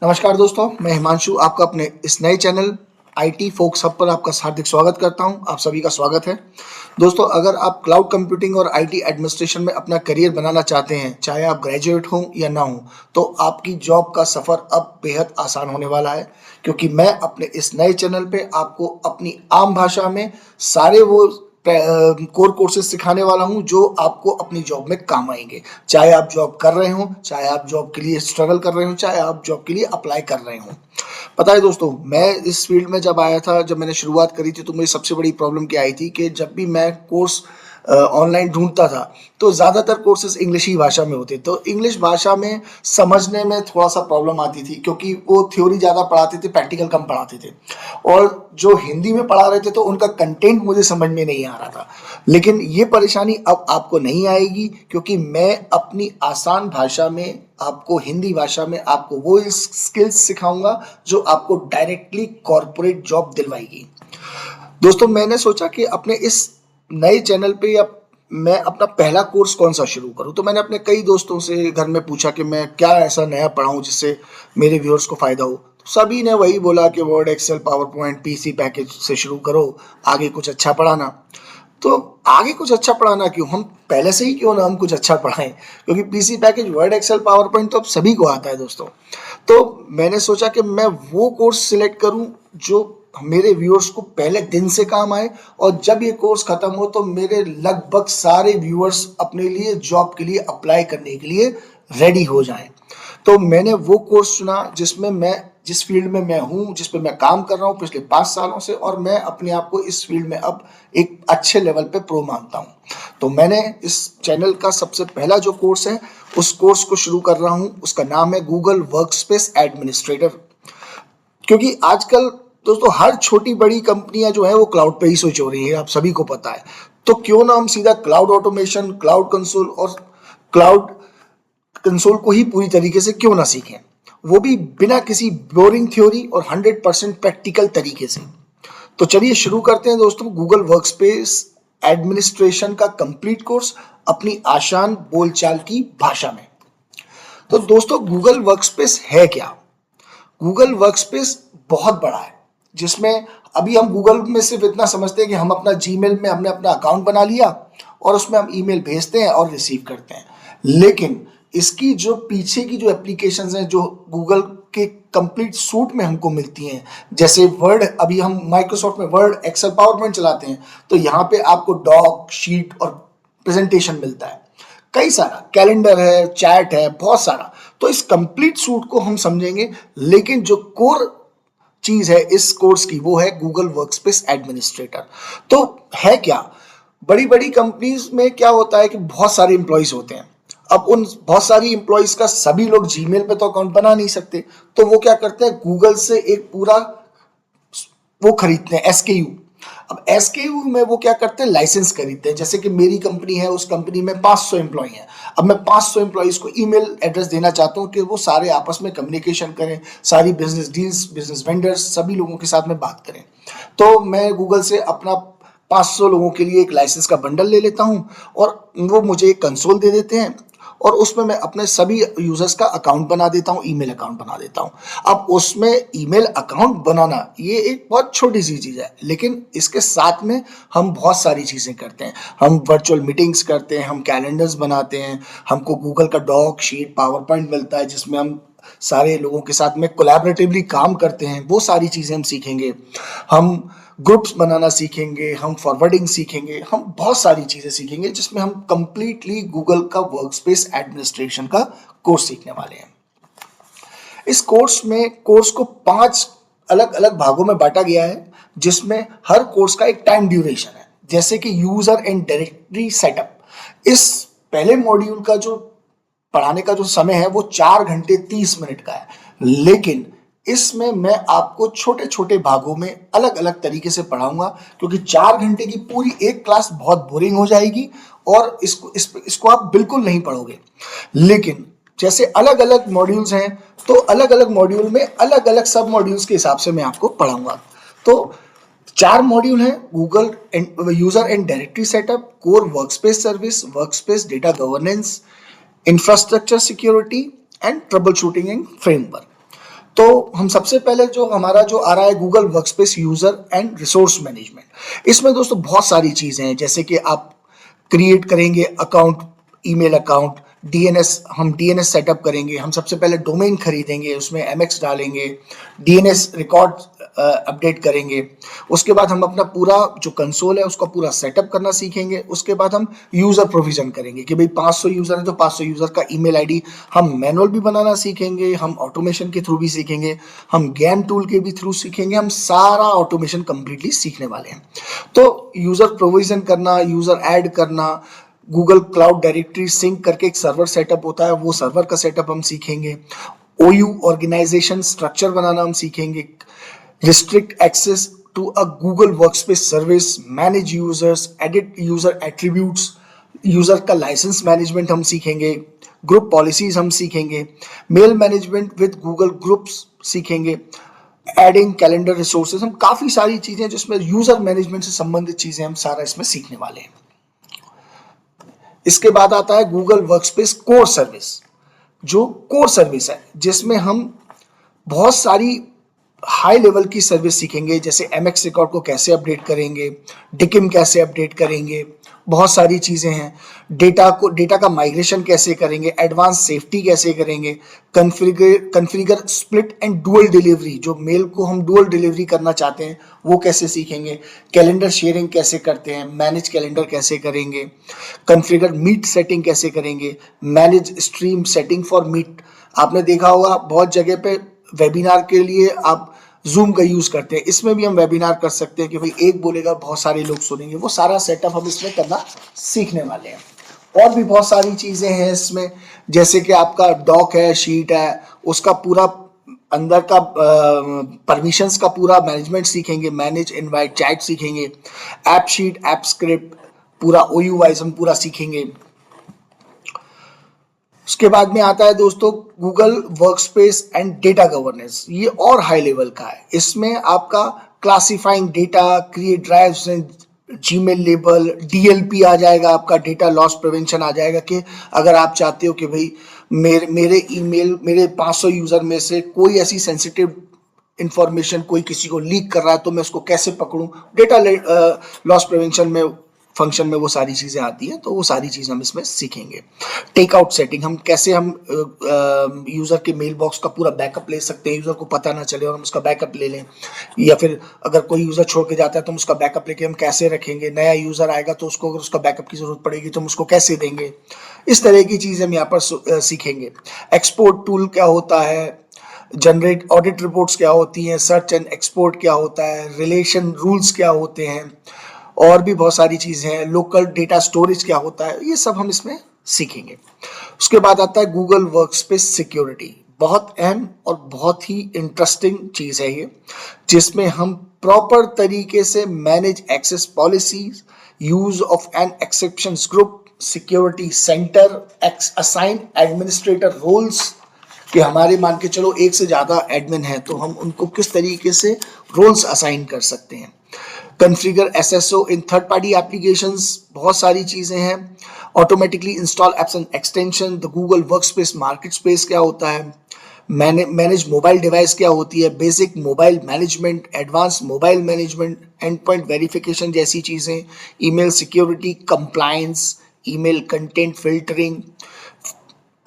नमस्कार दोस्तों, मैं हिमांशु आपका अपने इस नए चैनल आईटी फोक्स हब पर आपका हार्दिक स्वागत करता हूं। आप सभी का स्वागत है। दोस्तों, अगर आप क्लाउड कंप्यूटिंग और आईटी एडमिनिस्ट्रेशन में अपना करियर बनाना चाहते हैं, चाहे आप ग्रेजुएट हों या ना हों, तो आपकी जॉब का सफ़र अब बेहद आसान होने वाला है, क्योंकि मैं अपने इस नए चैनल पे आपको अपनी आम भाषा में सारे वो कोर कोर्सेज सिखाने वाला हूं जो आपको अपनी जॉब में काम आएंगे। चाहे आप जॉब कर रहे हो, चाहे आप जॉब के लिए स्ट्रगल कर रहे हो, चाहे आप जॉब के लिए अप्लाई कर रहे हो। पता है दोस्तों, मैं इस फील्ड में जब आया था, जब मैंने शुरुआत करी थी, तो मेरी सबसे बड़ी प्रॉब्लम क्या आई थी कि जब भी मैं कोर्स ऑनलाइन ढूंढता था तो ज़्यादातर कोर्सेज इंग्लिश ही भाषा में होते। तो इंग्लिश भाषा में समझने में थोड़ा सा प्रॉब्लम आती थी, क्योंकि वो थ्योरी ज़्यादा पढ़ाते थे, प्रैक्टिकल कम पढ़ाते थे। और जो हिंदी में पढ़ा रहे थे तो उनका कंटेंट मुझे समझ में नहीं आ रहा था। लेकिन ये परेशानी अब आपको नहीं आएगी, क्योंकि मैं अपनी आसान भाषा में आपको, हिंदी भाषा में आपको वो स्किल्स सिखाऊंगा जो आपको डायरेक्टली कॉर्पोरेट जॉब दिलवाएगी। दोस्तों, मैंने सोचा कि अपने इस नए चैनल पे या मैं अपना पहला कोर्स कौन सा शुरू करूं। तो मैंने अपने कई दोस्तों से घर में पूछा कि मैं क्या ऐसा नया पढ़ाऊं जिससे मेरे व्यूअर्स को फायदा हो। तो सभी ने वही बोला कि Word, Excel, PowerPoint, PC package से शुरू करो, आगे कुछ अच्छा पढ़ाना। तो आगे कुछ अच्छा पढ़ाना क्यों, हम पहले से ही क्यों ना हम कुछ अच्छा पढ़ाएं, क्योंकि PC package, Word, Excel, PowerPoint तो अब सभी को आता है दोस्तों। तो मैंने सोचा कि मैं वो कोर्स सिलेक्ट करूं जो मेरे व्यूअर्स को पहले दिन से काम आए, और जब ये कोर्स खत्म हो तो मेरे लगभग सारे व्यूअर्स अपने लिए जॉब के लिए अप्लाई करने के लिए रेडी हो जाएं। तो मैंने वो कोर्स चुना जिसमें मैं, जिस फील्ड में मैं हूँ, जिस पे मैं काम कर रहा हूँ पिछले 5 सालों से, और मैं अपने आप को इस फील्ड में अब एक अच्छे लेवल पे प्रो मानता हूँ। तो मैंने इस चैनल का सबसे पहला जो कोर्स है, उस कोर्स को शुरू कर रहा हूँ। उसका नाम है गूगल वर्कस्पेस एडमिनिस्ट्रेटर। क्योंकि आजकल दोस्तों हर छोटी बड़ी कंपनियां जो है वो क्लाउड पे ही स्विच हो रही है, आप सभी को पता है। तो क्यों ना हम सीधा क्लाउड ऑटोमेशन, क्लाउड कंसोल और क्लाउड कंसोल को ही पूरी तरीके से क्यों ना सीखें, वो भी बिना किसी बोरिंग थ्योरी और 100% प्रैक्टिकल तरीके से। तो चलिए शुरू करते हैं दोस्तों, गूगल वर्कस्पेस एडमिनिस्ट्रेशन का कंप्लीट कोर्स अपनी आसान बोलचाल की भाषा में। तो दोस्तों, गूगल वर्कस्पेस है क्या? गूगल वर्कस्पेस बहुत बड़ा है, जिसमें अभी हम गूगल में सिर्फ इतना समझते हैं कि हम अपना जीमेल में हमने अपना अकाउंट बना लिया और उसमें हम ईमेल भेजते हैं और रिसीव करते हैं। लेकिन इसकी जो पीछे की जो एप्लीकेशंस हैं, जो गूगल के कंप्लीट सूट में हमको मिलती हैं, जैसे वर्ड, अभी हम माइक्रोसॉफ्ट में वर्ड, एक्सेल, पावर पॉइंट चलाते हैं, तो यहाँ पे आपको डॉक, शीट और प्रेजेंटेशन मिलता है। कई सारा कैलेंडर है, चैट है, बहुत सारा। तो इस कंप्लीट सूट को हम समझेंगे, लेकिन जो कोर चीज है इस कोर्स की, वो है गूगल वर्कस्पेस एडमिनिस्ट्रेटर। तो है क्या? बड़ी बड़ी कंपनीज में क्या होता है कि बहुत सारे एम्प्लॉयज होते हैं। अब उन बहुत सारी एम्प्लॉयज का सभी लोग जीमेल पे तो अकाउंट बना नहीं सकते, तो वो क्या करते हैं, गूगल से एक पूरा वो खरीदते हैं, एसकेयू। अब एसकेयू में वो क्या करते हैं, लाइसेंस खरीदते हैं। जैसे कि मेरी कंपनी है, उस कंपनी में 500 एम्प्लॉय हैं। अब मैं 500 एम्प्लॉयज को ईमेल एड्रेस देना चाहता हूं कि वो सारे आपस में कम्युनिकेशन करें, सारी बिजनेस डील्स, बिजनेस वेंडर्स, सभी लोगों के साथ में बात करें। तो मैं गूगल से अपना 500 लोगों के लिए एक लाइसेंस का बंडल ले लेता हूं, और वो मुझे एक कंसोल दे देते हैं, और उसमें मैं अपने सभी यूजर्स का अकाउंट बना देता हूं, ईमेल अकाउंट बना देता हूं। अब उसमें ईमेल अकाउंट बनाना ये एक बहुत छोटी सी चीज है, लेकिन इसके साथ में हम बहुत सारी चीजें करते हैं। हम वर्चुअल मीटिंग्स करते हैं, हम कैलेंडर्स बनाते हैं, हमको गूगल का डॉक, शीट, पावर पॉइंट मिलता है, जिसमें हम सारे लोगों के साथ में कोलैबोरेटिवली काम करते हैं। वो सारी चीजें हम सीखेंगे। हम ग्रुप्स बनाना सीखेंगे, हम फॉरवर्डिंग सीखेंगे, हम बहुत सारी चीजें सीखेंगे, जिसमें हम कंप्लीटली गूगल का वर्कस्पेस एडमिनिस्ट्रेशन का कोर्स सीखने वाले हैं। इस कोर्स को 5 अलग अलग भागों में बांटा गया है, जिसमें हर कोर्स का एक टाइम ड्यूरेशन है। जैसे कि यूजर एंड डायरेक्टरी सेटअप, इस पहले मॉड्यूल का जो पढ़ाने का जो समय है वो 4 घंटे 30 मिनट का है। लेकिन इसमें मैं आपको छोटे छोटे भागों में अलग अलग तरीके से पढ़ाऊंगा, क्योंकि 4 घंटे की पूरी एक क्लास बहुत बोरिंग हो जाएगी, और इसको आप बिल्कुल नहीं पढ़ोगे। लेकिन जैसे अलग अलग मॉड्यूल्स हैं, तो अलग अलग मॉड्यूल में अलग अलग सब मॉड्यूल्स के हिसाब से मैं आपको पढ़ाऊंगा। तो 4 मॉड्यूल हैं, Google user and directory setup, core workspace service, workspace data governance, infrastructure security and trouble shooting and framework. तो हम सबसे पहले जो हमारा जो आ रहा है Google workspace user and resource management, इसमें दोस्तों बहुत सारी चीजें हैं, जैसे कि आप क्रिएट करेंगे अकाउंट, ईमेल अकाउंट, डीएनएस, हम डीएनएस सेटअप करेंगे, हम सबसे पहले डोमेन खरीदेंगे, उसमें एमएक्स डालेंगे, डीएनएस रिकॉर्ड अपडेट करेंगे, उसके बाद हम अपना पूरा जो कंसोल है उसका पूरा सेटअप करना सीखेंगे, उसके बाद हम यूजर प्रोविजन करेंगे कि भाई 500 यूजर है तो 500 यूजर का ईमेल आईडी हम मैनुअल भी बनाना सीखेंगे, हम ऑटोमेशन के थ्रू भी सीखेंगे, हम गेम टूल के भी थ्रू सीखेंगे, हम सारा ऑटोमेशन कंप्लीटली सीखने वाले हैं। तो यूजर प्रोविजन करना, यूजर ऐड करना, गूगल क्लाउड डायरेक्टरी सिंक करके एक सर्वर सेटअप होता है, वो सर्वर का सेटअप हम सीखेंगे, ओयू ऑर्गेनाइजेशन स्ट्रक्चर बनाना हम सीखेंगे, restrict access to a Google Workspace service, manage users, edit user attributes, user का लाइसेंस मैनेजमेंट हम सीखेंगे, ग्रुप पॉलिसीज हम सीखेंगे, mail management with Google groups सीखेंगे, एडिंग कैलेंडर रिसोर्सेज, हम काफी सारी चीजें जिसमें यूजर मैनेजमेंट से संबंधित चीजें हम सारा इसमें सीखने वाले हैं। इसके बाद आता है गूगल वर्कस्पेस कोर सर्विस, जो कोर सर्विस है जिसमें हम बहुत सारी हाई लेवल की सर्विस सीखेंगे, जैसे एमएक्स रिकॉर्ड को कैसे अपडेट करेंगे, डिकिम कैसे अपडेट करेंगे, बहुत सारी चीजें हैं, डेटा का माइग्रेशन कैसे करेंगे, एडवांस सेफ्टी कैसे करेंगे, configure split and dual delivery, जो मेल को हम डुअल डिलीवरी करना चाहते हैं वो कैसे सीखेंगे, कैलेंडर शेयरिंग कैसे करते हैं, मैनेज कैलेंडर कैसे करेंगे, कन्फिगर मीट सेटिंग कैसे करेंगे, manage stream setting for meet. आपने देखा होगा बहुत जगह पे वेबिनार के लिए आप जूम का यूज करते हैं, इसमें भी हम वेबिनार कर सकते हैं कि भाई एक बोलेगा बहुत सारे लोग सुनेंगे, वो सारा सेटअप हम इसमें करना सीखने वाले हैं। और भी बहुत सारी चीजें हैं इसमें, जैसे कि आपका डॉक है, शीट है, उसका पूरा अंदर का परमिशंस का पूरा मैनेजमेंट सीखेंगे, मैनेज इनवाइट चैट सीखेंगे, ऐप शीट, ऐप स्क्रिप्ट, पूरा ओयू वाइज हम पूरा सीखेंगे। उसके बाद में आता है दोस्तों Google Workspace and data governance, ये और हाई लेवल का है, इसमें आपका classifying data, create drives, Gmail label, DLP आ जाएगा, आपका डेटा लॉस प्रिवेंशन आ जाएगा कि अगर आप चाहते हो कि भाई मेरे ईमेल, मेरे 500 यूजर में से कोई ऐसी सेंसिटिव इंफॉर्मेशन कोई किसी को लीक कर रहा है तो मैं उसको कैसे पकड़ूं, डेटा लॉस प्रिवेंशन में फंक्शन में वो सारी चीजें आती हैं, तो वो सारी चीजें हम इसमें सीखेंगे। टेक आउट सेटिंग, हम कैसे हम यूजर के मेल बॉक्स का पूरा बैकअप ले सकते हैं, यूजर को पता ना चले और हम उसका बैकअप ले लें, या फिर अगर कोई यूजर छोड़ के जाता है तो हम उसका बैकअप लेके हम कैसे रखेंगे, नया यूजर आएगा तो उसको अगर उसका बैकअप की जरूरत पड़ेगी तो हम उसको कैसे देंगे, इस तरह की चीजें हम यहाँ पर सीखेंगे। एक्सपोर्ट टूल क्या होता है, जनरेट ऑडिट रिपोर्ट्स क्या होती हैं, सर्च एंड एक्सपोर्ट क्या होता है, रिलेशन रूल्स क्या होते हैं, और भी बहुत सारी चीजें हैं, लोकल डेटा स्टोरेज क्या होता है, ये सब हम इसमें सीखेंगे। उसके बाद आता है गूगल वर्कस्पेस सिक्योरिटी, बहुत अहम और बहुत ही इंटरेस्टिंग चीज है ये, जिसमें हम प्रॉपर तरीके से manage access policies, use of an exceptions group, security centre, assign administrator roles, कि हमारे मान के चलो एक से ज्यादा एडमिन है तो हम उनको किस तरीके से रोल्स असाइन कर सकते हैं, configure SSO in third party applications, बहुत सारी चीजें हैं, automatically install apps and extension, the Google workspace market space क्या होता है, मैनेज मोबाइल डिवाइस क्या होती है, basic mobile management, advance mobile management, and point verification जैसी चीजें, email security, compliance, email content filtering,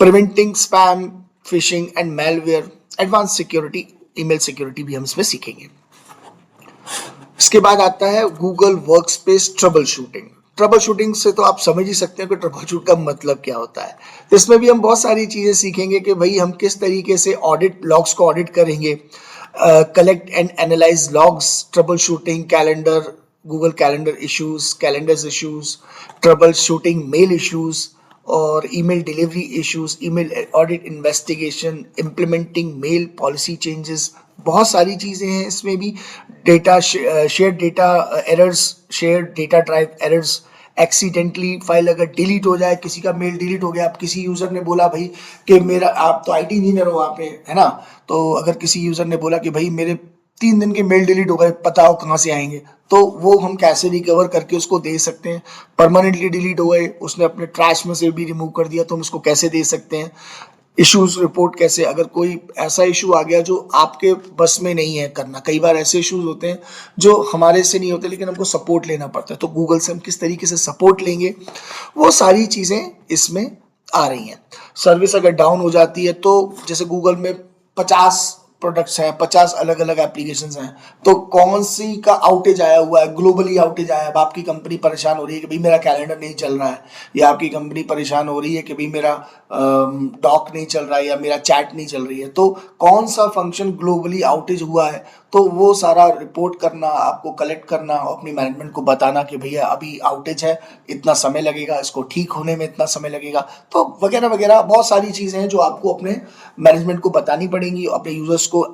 preventing spam, fishing and malware, advance security, email security भी हम इसमें सीखेंगे। इसके बाद आता है Google workspace trouble shooting. Trouble shooting से तो आप समझ ही सकते हैं कि ट्रबल शूट का मतलब क्या होता है। इसमें भी हम बहुत सारी चीजें सीखेंगे कि भाई हम किस तरीके से ऑडिट लॉग्स को ऑडिट करेंगे, collect and analyse logs, troubleshooting, calendar, Google calendar issues, calendars issues, troubleshooting mail issues और email delivery issues, email audit investigation, implementing mail policy changes, बहुत सारी चीजें हैं इसमें भी। Data share data errors, share data drive errors, accidentally file अगर delete हो जाए, किसी का मेल डिलीट हो गया, आप किसी यूजर ने बोला भाई कि मेरा, आप तो आईटी इंजीनियर हो वहाँ पे है ना, तो अगर किसी यूजर ने बोला कि भाई मेरे 3 दिन के मेल डिलीट हो गए, बताओ कहाँ से आएंगे, तो वो हम कैसे रिकवर करके उसको दे सकते हैं। परमानेंटली डिलीट हो गए, उसने अपने ट्रैश में से भी रिमूव कर दिया तो हम उसको कैसे दे सकते हैं। इश्यूज रिपोर्ट कैसे, अगर कोई ऐसा इशू आ गया जो आपके बस में नहीं है करना, कई बार ऐसे इश्यूज होते हैं जो हमारे से नहीं होते लेकिन हमको सपोर्ट लेना पड़ता है, तो गूगल से हम किस तरीके से सपोर्ट लेंगे, वो सारी चीज़ें इसमें आ रही हैं। सर्विस अगर डाउन हो जाती है तो जैसे गूगल में 50 प्रोडक्ट्स हैं, 50 अलग अलग एप्लीकेशंस हैं, तो कौन सी का आउटेज आया हुआ है, ग्लोबली आउटेज आया है, अब आपकी कंपनी परेशान हो रही है कि भाई मेरा कैलेंडर नहीं चल रहा है, या आपकी कंपनी परेशान हो रही है कि भाई मेरा डॉक नहीं चल रहा है या मेरा चैट नहीं चल रही है, तो कौन सा फंक्शन ग्लोबली आउटेज हुआ है, तो वो सारा रिपोर्ट करना, आपको कलेक्ट करना और अपनी मैनेजमेंट को बताना कि भैया अभी आउटेज है, इतना समय लगेगा, इसको ठीक होने में इतना समय लगेगा, तो वगैरह वगैरह बहुत सारी चीज़ें हैं जो आपको अपने मैनेजमेंट को बतानी पड़ेंगी, अपने यूजर्स को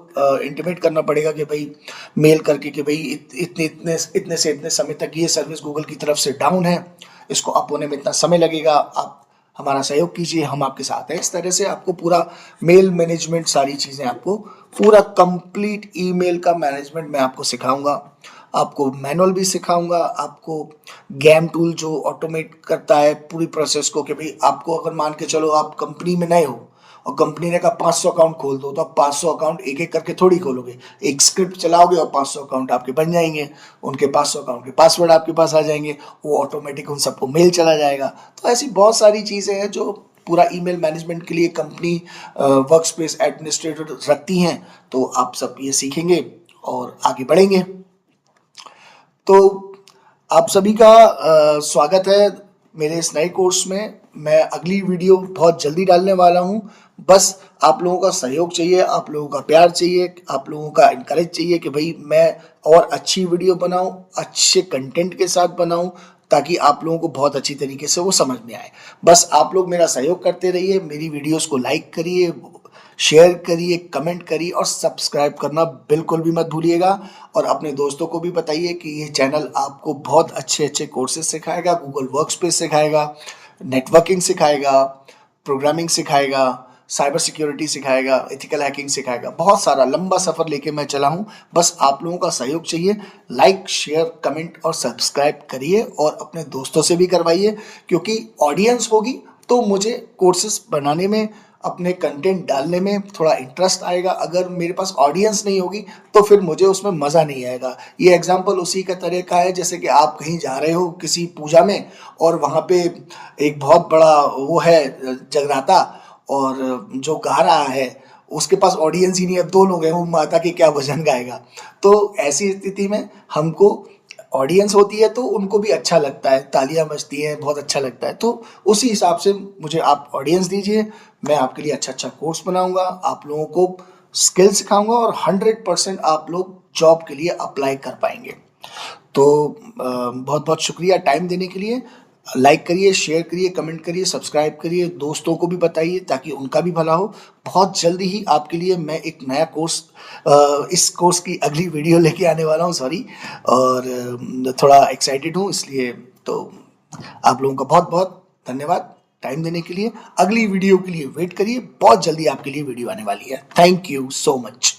इंटीमेट करना पड़ेगा कि भाई मेल करके कि भाई इतने से इतने समय तक ये सर्विस गूगल की तरफ से डाउन है, इसको अप होने में इतना समय लगेगा, आप हमारा सहयोग कीजिए, हम आपके साथ हैं। इस तरह से आपको पूरा मेल मैनेजमेंट, सारी चीज़ें आपको पूरा कंप्लीट ईमेल का मैनेजमेंट मैं आपको सिखाऊंगा, आपको मैनुअल भी सिखाऊंगा, आपको गैम टूल जो ऑटोमेट करता है पूरी प्रोसेस को, कि भाई आपको अगर मान के चलो आप कंपनी में नए हो और कंपनी ने कहा 500 अकाउंट खोल दो, तो आप 500 अकाउंट एक एक करके थोड़ी खोलोगे, एक स्क्रिप्ट चलाओगे और 500 अकाउंट आपके बन जाएंगे, उनके 500 अकाउंट के पासवर्ड आपके पास आ जाएंगे, वो ऑटोमेटिक उन सबको मेल चला जाएगा। तो ऐसी बहुत सारी चीज़ें हैं जो पूरा ईमेल मैनेजमेंट के लिए कंपनी वर्क स्पेस एडमिनिस्ट्रेटर रखती हैं, तो आप सब ये सीखेंगे और आगे बढ़ेंगे। तो आप सभी का स्वागत है मेरे इस नए कोर्स में। मैं अगली वीडियो बहुत जल्दी डालने वाला हूं, बस आप लोगों का सहयोग चाहिए, आप लोगों का प्यार चाहिए, आप लोगों का इनकरेज चाहिए कि भाई मैं और अच्छी वीडियो बनाऊं, अच्छे कंटेंट के साथ बनाऊं, ताकि आप लोगों को बहुत अच्छी तरीके से वो समझ में आए। बस आप लोग मेरा सहयोग करते रहिए, मेरी वीडियोस को लाइक करिए, शेयर करिए, कमेंट करिए और सब्सक्राइब करना बिल्कुल भी मत भूलिएगा। और अपने दोस्तों को भी बताइए कि ये चैनल आपको बहुत अच्छे अच्छे कोर्सेज सिखाएगा, गूगल वर्कस्पेस सिखाएगा, नेटवर्किंग सिखाएगा, प्रोग्रामिंग सिखाएगा, साइबर सिक्योरिटी सिखाएगा, एथिकल हैकिंग सिखाएगा, बहुत सारा लंबा सफ़र लेके मैं चला हूँ। बस आप लोगों का सहयोग चाहिए, लाइक शेयर कमेंट और सब्सक्राइब करिए और अपने दोस्तों से भी करवाइए, क्योंकि ऑडियंस होगी तो मुझे कोर्सेज बनाने में, अपने कंटेंट डालने में थोड़ा इंटरेस्ट आएगा। अगर मेरे पास ऑडियंस नहीं होगी तो फिर मुझे उसमें मज़ा नहीं आएगा। ये एग्जांपल उसी का तरीका है जैसे कि आप कहीं जा रहे हो किसी पूजा में और वहाँ पे एक बहुत बड़ा वो है जगराता, और जो गा रहा है उसके पास ऑडियंस ही नहीं है, अब 2 लोग हैं, वो माता के क्या भजन गाएगा। तो ऐसी स्थिति में हमको ऑडियंस होती है तो उनको भी अच्छा लगता है, तालियां बजती हैं, बहुत अच्छा लगता है। तो उसी हिसाब से मुझे आप ऑडियंस दीजिए, मैं आपके लिए अच्छा अच्छा कोर्स बनाऊंगा, आप लोगों को स्किल सिखाऊंगा और 100% आप लोग जॉब के लिए अप्लाई कर पाएंगे। तो बहुत बहुत शुक्रिया टाइम देने के लिए। लाइक करिए, शेयर करिए, कमेंट करिए, सब्सक्राइब करिए, दोस्तों को भी बताइए ताकि उनका भी भला हो। बहुत जल्दी ही आपके लिए मैं एक नया कोर्स, इस कोर्स की अगली वीडियो लेके आने वाला हूँ, सॉरी, और थोड़ा एक्साइटेड हूँ इसलिए। तो आप लोगों का बहुत बहुत धन्यवाद टाइम देने के लिए। अगली वीडियो के लिए वेट करिए, बहुत जल्दी आपके लिए वीडियो आने वाली है। Thank you so much.